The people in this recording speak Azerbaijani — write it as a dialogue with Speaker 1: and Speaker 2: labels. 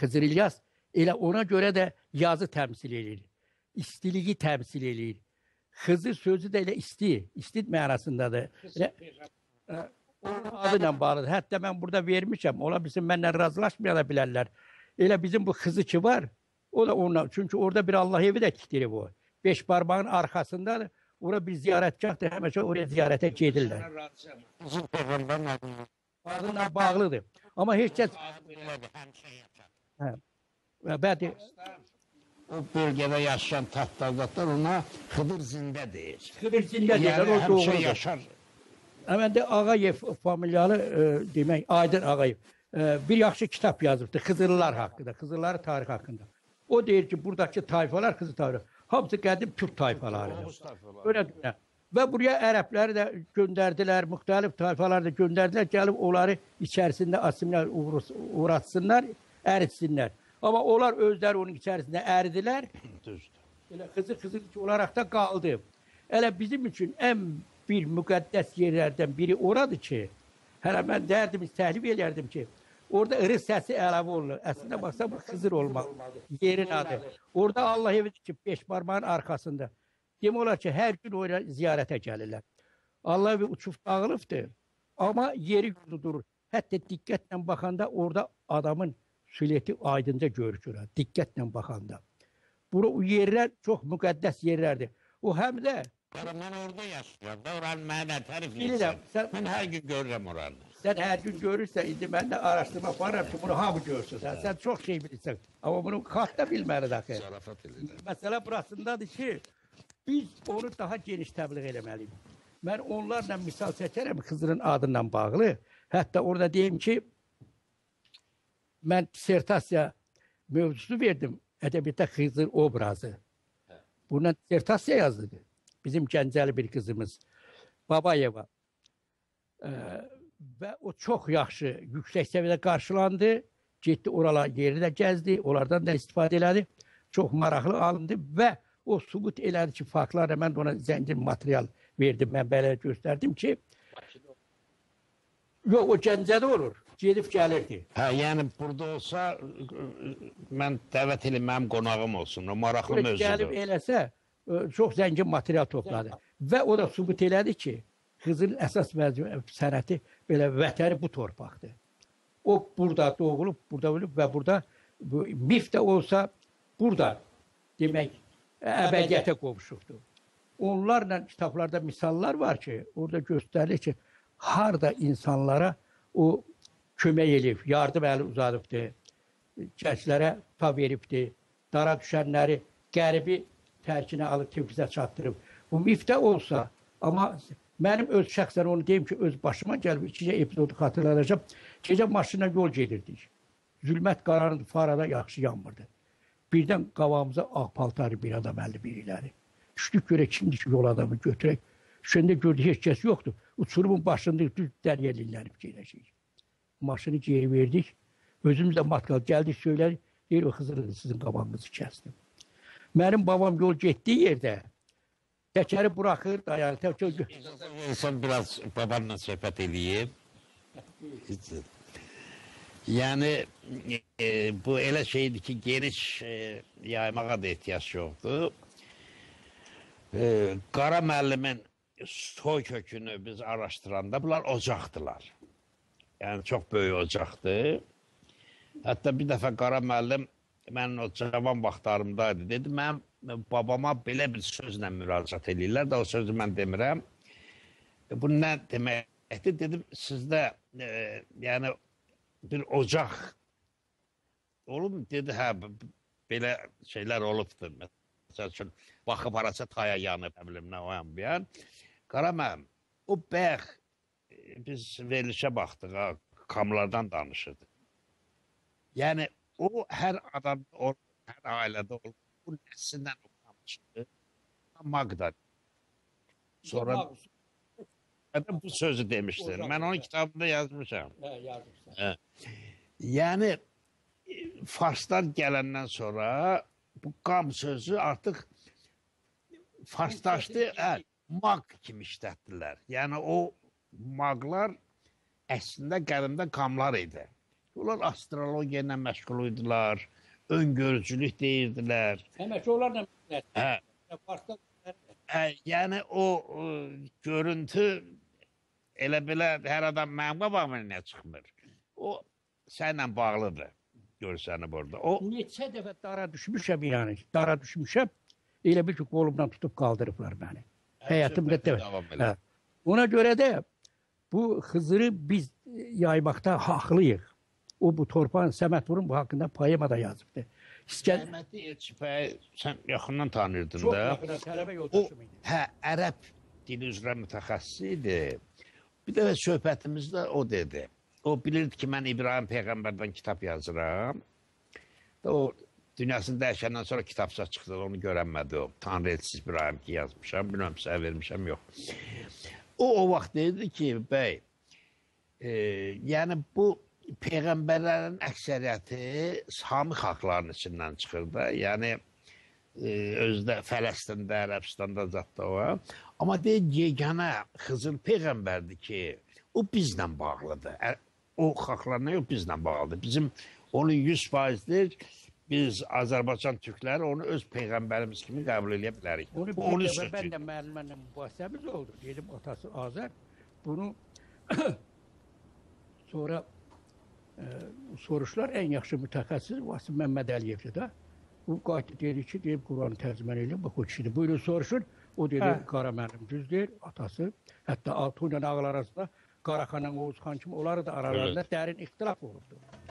Speaker 1: Xızır İlyas elə ona görə də yazı təmsil edir. İstiliyi təmsil edir. Xızır sözü də elə isti mənasındadır. Elə, onun adı ilə bağlıdır. Hətta mən burada vermişəm. Ola bilsin mənlə razılaşmaya da bilərlər. Elə bizim bu xızı ki var, o da onunla. Çünki orada bir Allah evi də tikdirib o. Beş barmağın arkasındadır. Ora bir ziyarətgahdır. Həmişə oraya ziyarətə gedirlər.
Speaker 2: Bizim Peyğəmbərin
Speaker 1: Adından bağlıdır. Amma heç kəs... Bəli.
Speaker 2: O bölgədə yaşayan tatlıqlar ona Xıdır Zində deyir.
Speaker 1: Xıdır Zində deyir, o
Speaker 2: həmişə
Speaker 1: doğrudur.
Speaker 2: yaşar.
Speaker 1: Həmən də Ağayev familyalı, demək, Aydın Ağayev bir yaxşı kitab yazıbdır Xızırlılar haqqında, Xızırların tarixi haqqında. O deyir ki, buradakı tayfalar, Xızır tayfaları, hamısı qədim Türk tayfalarıdır. Öyle. Və buraya ərəbləri də göndərdilər, müxtəlif tayfaları da göndərdilər, gəlib onları içərisində asimlər uğratsınlar, əritsinlər. Amma onlar özləri onun içərisində əridilər. Elə Xızır olaraq da qaldı. Elə bizim üçün ən bir müqəddəs yerlərdən biri oradır ki, hələ mən dərdim, təhlif edərdim ki, orada ırı səsi əlavə olunur. Əslində baxsa bu Xızır olmaq, yerin adı. Orada Allah evidir ki, beş barmağın arkasında. Demək olar ki, hər gün oraya ziyarətə gəlirlər. Allah evi uçub dağılıbdır, amma yeri yurdu durur. Hətta diqqətlə baxanda orada adamın silüeti aydınca görükür, diqqətlə baxanda. Bura o yerlər çox müqəddəs yerlərdir. O həm də...
Speaker 2: Mən orada yaşayıram da, oranı mənə tərif edirsən. Mən hər gün görürəm oranı.
Speaker 1: Sən hər gün görürsən, indi mən də araşdırma aparıram ki, bunu hamı görsün. Sən çox şey bilirsən, amma bunu xalq da bilməli daxil.
Speaker 2: Zarafat edirlər.
Speaker 1: Məsələ burasındadır ki, biz onu daha geniş təbliğ eləməliyik. Mən onlarla misal çəkərəm Xızırın adından bağlı. Hətta orada deyim ki, mən disertasiya mövzusu verdim. Ədəbiyyatda Xızır obrazı. Bundan disertasiya yazdı. Bizim Gəncəli bir qızımız Babayeva. Və o çox yaxşı, yüksək səviyyədə qarşılandı. Getdi oralar yeri də gəzdi, onlardan da istifadə elədi. Çox maraqlı alındı və o sübut elədi ki, farklarla mən ona zəngin material verdim, mən belə göstərdim ki, yox, o Gəncədə olur, gedib gəlirdi.
Speaker 2: Hə, yəni burada olsa, mən dəvət edeyim, mənim qonağım olsun, o maraqlı mövzudur.
Speaker 1: Gəlib eləsə, çox zəngin material topladı. Və o da sübut elədi ki, Xızırın əsas sənəti belə vətəni bu torpaqdır. O burada doğulub, burada ölüb və burada mif də olsa burada demək əbədiyyətə qovuşubdur. Onlarla kitablarda misallar var ki, orada göstərilir ki, harada insanlara o kömək edib, yardım əli uzadıbdır, gənclərə ta veribdir, dara düşənləri qəribi tərkinə alıb tevkizə çatdırıb. Bu mifdə olsa, amma mənim öz şəxsən onu deyim ki, öz başıma gəlib, ikicə epizodu xatırlanacaq. Gecə maşınla yol gedirdik. Zülmət qaranın farada yaxşı yanmırdı. Birdən qavamıza ağ paltarı bir adam əlli biriləri. Düşdük görə kimdir ki, yol adamı götürək. Şöndə gördük, heç kəs yoxdur. Uçurumun başında düz dəryəlilənib geyrəşik. Maşını geri verdik. Özümüz də matkal gəldik, söylədik. Deyir, o Xızırıdır, sizin qabağınızı kəsdim. Mənim babam yol getdiyi yerdə təkəri buraxır, dayanır.
Speaker 2: İnsan biraz babanla söhbət edeyim. Yəni, bu elə şeydir ki, geniş yaymağa da ehtiyac yoxdur. Qara müəllimin soy kökünü biz araşdıranda bunlar ocaqdılar. Yəni, çox böyük ocaqdır. Hətta bir dəfə Qara müəllim mənim o cavan vaxtlarımdaydı. Dedi, mən babama belə bir sözlə müraciət edirlər də o sözü mən demirəm. Bu nə deməkdir? Dedim, sizdə yəni bir ocaq olub mu? Dedi, hə, belə şeylər olubdur. Məsəl üçün, baxıb arasa taya yanıb, əbilim, nə o yan bir yan. Qara mənim, o bəx, biz verilişə baxdıq, kamlardan danışırdı. Yəni, o hər adamda olur, hər ailədə olur. Bu nəsindən oxamışdı. Magda. Sonra bu sözü demişdir. Mən onun kitabında yazmışam.
Speaker 1: Yazmışam.
Speaker 2: Yəni, Farsdan gələndən sonra bu qam sözü artıq farsdaşdı, mag kimi işlətdilər. Yəni, o maqlar əslində qədimdə qamlar idi. Onlar astrologiya ilə məşğul idilər, öngörücülük deyirdilər.
Speaker 1: Həmən onlarla
Speaker 2: Hə,
Speaker 1: partda
Speaker 2: yəni o görüntü elə belə hər adam mənim qabağıma nə çıxmır. O sənlə bağlıdır. Görsənib orada. O
Speaker 1: neçə dəfə dara düşmüşəm yəni. Dara düşmüşəm. Elə bir ki qolumdan tutub qaldırıblar məni. Həyatımda
Speaker 2: davam elə.
Speaker 1: hə. Ona görə də bu Xızırı biz yaymaqda haqlıyıq. O bu torpağın Səməd Vurun bu haqqında poemada yazıbdı. İskənd
Speaker 2: Əhmədi Elçibəy sən yaxından tanırdın
Speaker 1: çox
Speaker 2: da.
Speaker 1: yaxın tələbə
Speaker 2: O
Speaker 1: yoldaşım idi.
Speaker 2: hə ərəb dili üzrə mütəxəssis idi. Bir dəfə söhbətimizdə o dedi. O bilirdi ki, mən İbrahim Peyğəmbərdən kitab yazıram. O dünyasını dəyişəndən sonra kitabça çıxdı, onu görənmədi o. Tanrı elçisi İbrahim ki yazmışam, bilməm sənə vermişəm, yox. O vaxt dedi ki, bəy, yəni bu Peyğəmbərlərin əksəriyyəti Sami xalqlarının içindən çıxır da. Yəni özdə Fələstində, Ərəbistanda zətdə o. Amma deyir, yeganə Xızır Peyğəmbərdir ki, o bizlə bağlıdır. O xalqlarla yox, bizlə bağlıdır. Bizim onun 100%'dir. Biz Azərbaycan türkləri onu öz peyğəmbərimiz kimi qəbul edə bilərik.
Speaker 1: Onu
Speaker 2: Bu onun
Speaker 1: bir dəfə
Speaker 2: sözü.
Speaker 1: mən də müəllimlə mübahisəmiz oldu. Dedim atası Azər. Bunu sonra soruşlar ən yaxşı mütəxəssis Vasif Məmməd Əliyevdir də. Bu qayıtdı dedi ki, deyib Quranı tərcümə edin. Bax o kişidir. Buyurun soruşun. O dedi Qara müəllim düz deyir, atası. Hətta Altun ilə ağlar arasında Qaraxanla Oğuzxan kimi onları da aralarında dərin ixtilaf olubdu.